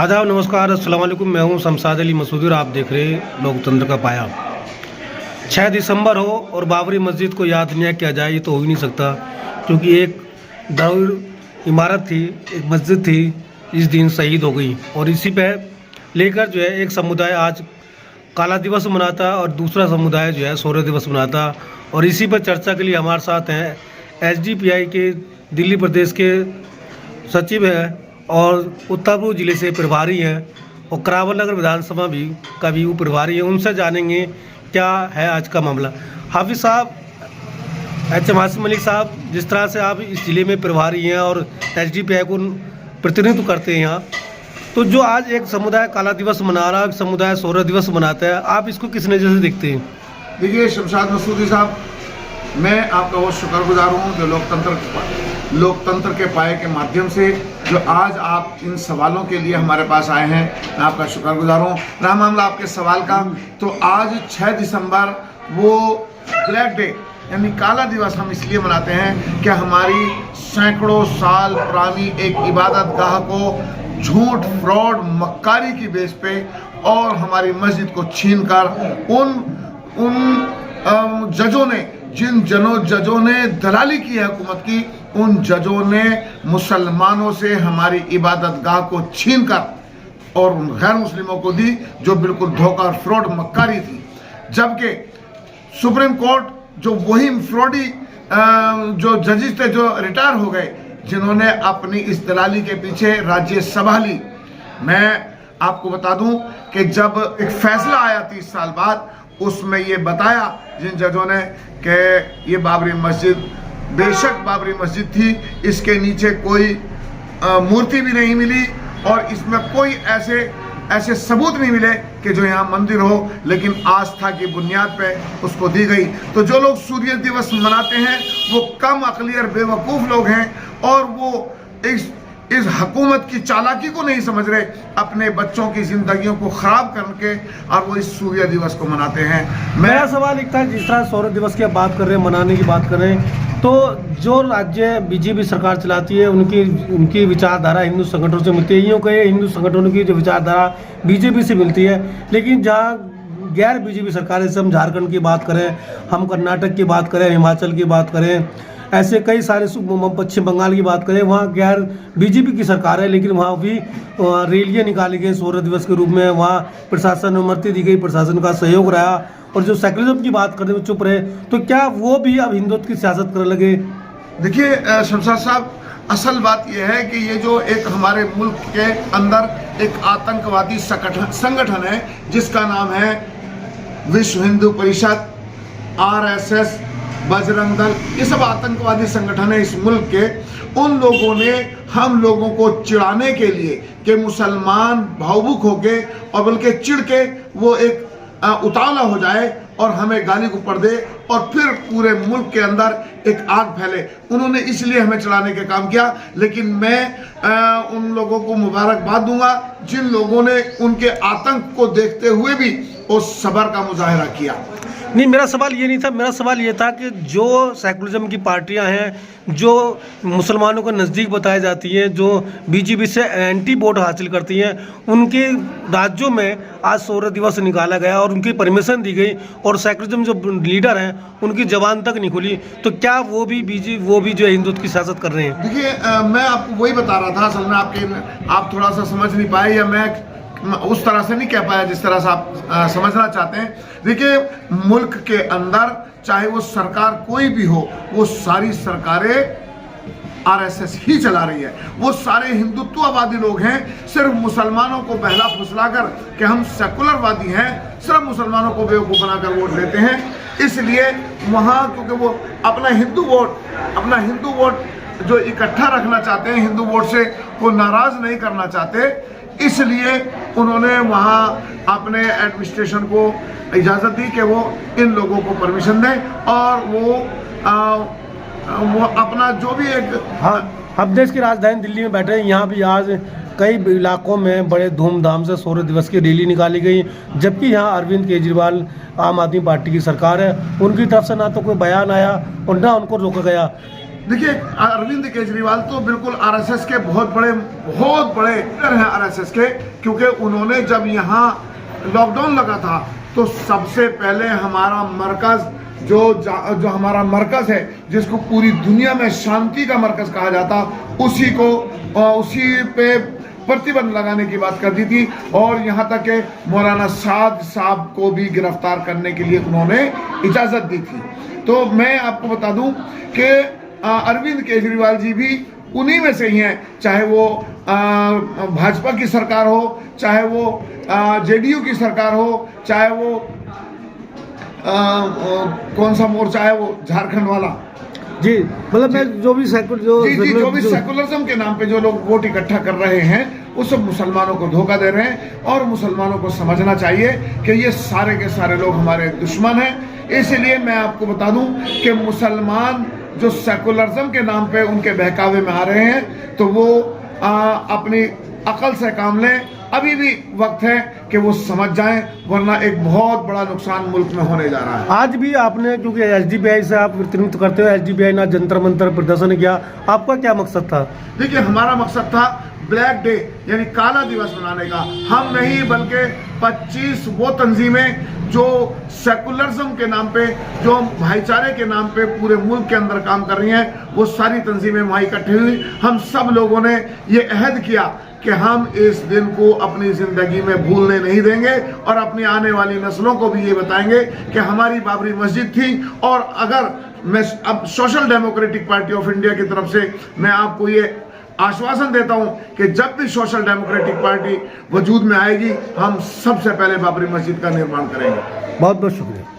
आदाब, नमस्कार, अस्सलाम वालेकुम। मैं हूं शमशाद अली मसूदी और आप देख रहे हैं लोकतंत्र का पाया। 6 दिसंबर हो और बाबरी मस्जिद को याद नहीं किया जाए, ये तो हो ही नहीं सकता, क्योंकि एक दारुल इमारत थी, एक मस्जिद थी, इस दिन शहीद हो गई। और इसी पे लेकर जो है एक समुदाय आज काला दिवस मनाता और दूसरा समुदाय जो है शौर्य दिवस मनाता। और इसी पर चर्चा के लिए हमारे साथ हैं SDPI के दिल्ली प्रदेश के सचिव हैं और उत्तर पूर्व जिले से प्रभारी हैं और करावल नगर विधानसभा का भी वो प्रभारी है। उनसे जानेंगे क्या है आज का मामला। हाफिज साहब, HM हासिम मलिक साहब, जिस तरह से आप इस जिले में प्रभारी हैं और SDPI को प्रतिनिधित्व करते हैं यहाँ, तो जो आज एक समुदाय काला दिवस मना रहा है, एक समुदाय शौर्य दिवस मनाता है, आप इसको किस नज़र से देखते हैं? देखिए शमशाद मसूदी साहब, मैं आपका बहुत शुक्रगुजार हूँ जो लोकतंत्र के पाए के माध्यम से जो आज आप इन सवालों के लिए हमारे पास आए हैं, मैं आपका शुक्रगुजार हूँ। रहा मामला आपके सवाल का, तो आज 6 दिसंबर वो ब्लैक डे यानी काला दिवस हम इसलिए मनाते हैं कि हमारी सैकड़ों साल पुरानी एक इबादत गाह को झूठ, फ्रॉड, मक्कारी की बेस पे और हमारी मस्जिद को छीनकर उन जजों ने, जिन जजों ने दलाली की है हुकूमत की, उन जजों ने मुसलमानों से हमारी इबादत गाह को छीनकर और उन गैर मुस्लिमों को दी, जो बिल्कुल धोखा और फ्रॉड मक्कारी थी। जबकि सुप्रीम कोर्ट जो वही फ्रॉडी जो जजेस थे जो रिटायर हो गए, जिन्होंने अपनी इस दलाली के पीछे राज्यसभा ली। मैं आपको बता दूं कि जब एक फैसला आया 30 साल बाद, उसमें ये बताया जिन जजों ने कि ये बाबरी मस्जिद बेशक बाबरी मस्जिद थी, इसके नीचे कोई मूर्ति भी नहीं मिली और इसमें कोई ऐसे सबूत नहीं मिले कि जो यहाँ मंदिर हो, लेकिन आस्था की बुनियाद पे उसको दी गई। तो जो लोग सूर्य दिवस मनाते हैं वो कम अक्ली और बेवकूफ़ लोग हैं और वो इस हुकूमत की चालाकी को नहीं समझ रहे, अपने बच्चों की जिंदगियों को खराब करके और वो इस सूर्य दिवस को मनाते हैं। मेरा सवाल एक था, जिस तरह शौर्य दिवस की बात कर रहे हैं, मनाने की बात कर रहे हैं, तो जो राज्य BJP सरकार चलाती है उनकी विचारधारा हिंदू संगठनों से मिलती है। यूँ कहे हिंदू संगठनों की जो विचारधारा BJP से मिलती है, लेकिन जहाँ गैर BJP सरकारें, जैसे हम झारखंड की बात करें, हम कर्नाटक की बात करें, हिमाचल की बात करें, ऐसे कई सारे पश्चिम बंगाल की बात करें, वहाँ गैर BJP की सरकार है, लेकिन वहाँ भी रैलियाँ निकाली गई शौर्य दिवस के रूप में, वहाँ प्रशासन अनुमति दी गई, प्रशासन का सहयोग रहा। और जो सेकुलरिज्म की बात करते हुए चुप रहे, तो क्या वो भी अब हिंदुत्व की सियासत करने लगे? देखिए शमशाद साहब, असल बात यह है कि ये जो एक हमारे मुल्क के अंदर एक आतंकवादी संगठन है जिसका नाम है विश्व हिंदू परिषद, RSS, बजरंग दल, ये सब आतंकवादी संगठन है इस मुल्क के। उन लोगों ने हम लोगों को चिढ़ाने के लिए कि मुसलमान भावुक होके और बल्कि चिढ़ के वो एक उतावला हो जाए और हमें गाली गुप्पर दे और फिर पूरे मुल्क के अंदर एक आग फैले, उन्होंने इसलिए हमें चलाने का काम किया। लेकिन मैं उन लोगों को मुबारकबाद दूंगा जिन लोगों ने उनके आतंक को देखते हुए भी उस सब्र का मुजाहिरा किया। नहीं, मेरा सवाल ये नहीं था, मेरा सवाल ये था कि जो सेकुलरिज्म की पार्टियां हैं, जो मुसलमानों को नज़दीक बताई जाती हैं, जो BJP से एंटी वोट हासिल करती हैं, उनके राज्यों में आज शौर्य दिवस निकाला गया और उनकी परमिशन दी गई और सेकुलरिज्म जो लीडर हैं उनकी जबान तक नहीं खुली, तो क्या वो भी जो हिंदुत्व की सियासत कर रहे हैं? देखिए मैं आपको वही बता रहा था, असल में आप थोड़ा सा समझ नहीं पाए या मैं उस तरह से नहीं कह पाया जिस तरह से आप समझना चाहते हैं। देखिए मुल्क के अंदर चाहे वो सरकार कोई भी हो, वो सारी सरकारें RSS ही चला रही है। वो सारे हिंदुत्ववादी लोग हैं, सिर्फ मुसलमानों को बहला फुसलाकर कि हम सेकुलरवादी हैं, सिर्फ मुसलमानों को बेवकूफ़ बनाकर वोट देते हैं। इसलिए वहाँ क्योंकि वो अपना हिंदू वोट जो इकट्ठा रखना चाहते हैं, हिंदू वोट से को नाराज़ नहीं करना चाहते, इसलिए उन्होंने वहाँ अपने एडमिनिस्ट्रेशन को इजाज़त दी कि वो इन लोगों को परमिशन दें और वो अपना जो भी एक। हाँ, हम देश की राजधानी दिल्ली में बैठे हैं, यहाँ भी आज कई इलाकों में बड़े धूमधाम से शौर्य दिवस की रैली निकाली गई, जबकि यहाँ अरविंद केजरीवाल आम आदमी पार्टी की सरकार है, उनकी तरफ से ना तो कोई बयान आया और ना उनको रोका गया। देखिए, अरविंद केजरीवाल तो बिल्कुल आरएसएस के बहुत बड़े लीडर हैं आरएसएस के, क्योंकि उन्होंने जब यहाँ लॉकडाउन लगा था तो सबसे पहले हमारा मरकज जो हमारा मरकज है, जिसको पूरी दुनिया में शांति का मरकज कहा जाता, उसी पे प्रतिबंध लगाने की बात कर दी थी। और यहाँ तक कि मौलाना साद साहब को भी गिरफ्तार करने के लिए उन्होंने इजाज़त दी थी। तो मैं आपको बता दूं कि अरविंद केजरीवाल जी भी उन्हीं में से ही हैं, चाहे वो भाजपा की सरकार हो, चाहे वो जेडीयू की सरकार हो, चाहे वो कौन सा मोर्चा है वो झारखंड वाला, जी मतलब मैं जो भी सेकुलरिज्म के नाम पे जो लोग वोट इकट्ठा कर रहे हैं, वो सब मुसलमानों को धोखा दे रहे हैं। और मुसलमानों को समझना चाहिए कि ये सारे के सारे लोग हमारे दुश्मन हैं। इसलिए मैं आपको बता दूं कि मुसलमान जो सेकुलरिज्म के नाम पे उनके बहकावे में आ रहे हैं, तो वो अपनी अकल से काम लें। अभी भी वक्त है कि वो समझ जाएं, वरना एक बहुत बड़ा नुकसान मुल्क में होने जा रहा है। आज भी आपने, क्योंकि एसडीपीआई से आप प्रतिनिधित्व करते हो, एसडीपीआई ने जंतर मंतर प्रदर्शन किया, आपका क्या मकसद था? देखिए, हमारा मकसद था ब्लैक डे यानी काला दिवस मनाने का। हम नहीं बल्कि 25 वो तंजीमें जो सेकुलरिज्म के नाम पे, जो भाईचारे के नाम पे पूरे मुल्क के अंदर काम कर रही हैं, वो सारी तंजीमें वहाँ इकट्ठी हुई। हम सब लोगों ने ये अहद किया कि हम इस दिन को अपनी ज़िंदगी में भूलने नहीं देंगे और अपनी आने वाली नस्लों को भी ये बताएंगे कि हमारी बाबरी मस्जिद थी। और अगर मैं अब social democratic party of India की तरफ से मैं आपको ये आश्वासन देता हूं कि जब भी सोशल डेमोक्रेटिक पार्टी वजूद में आएगी, हम सबसे पहले बाबरी मस्जिद का निर्माण करेंगे। बहुत बहुत शुक्रिया।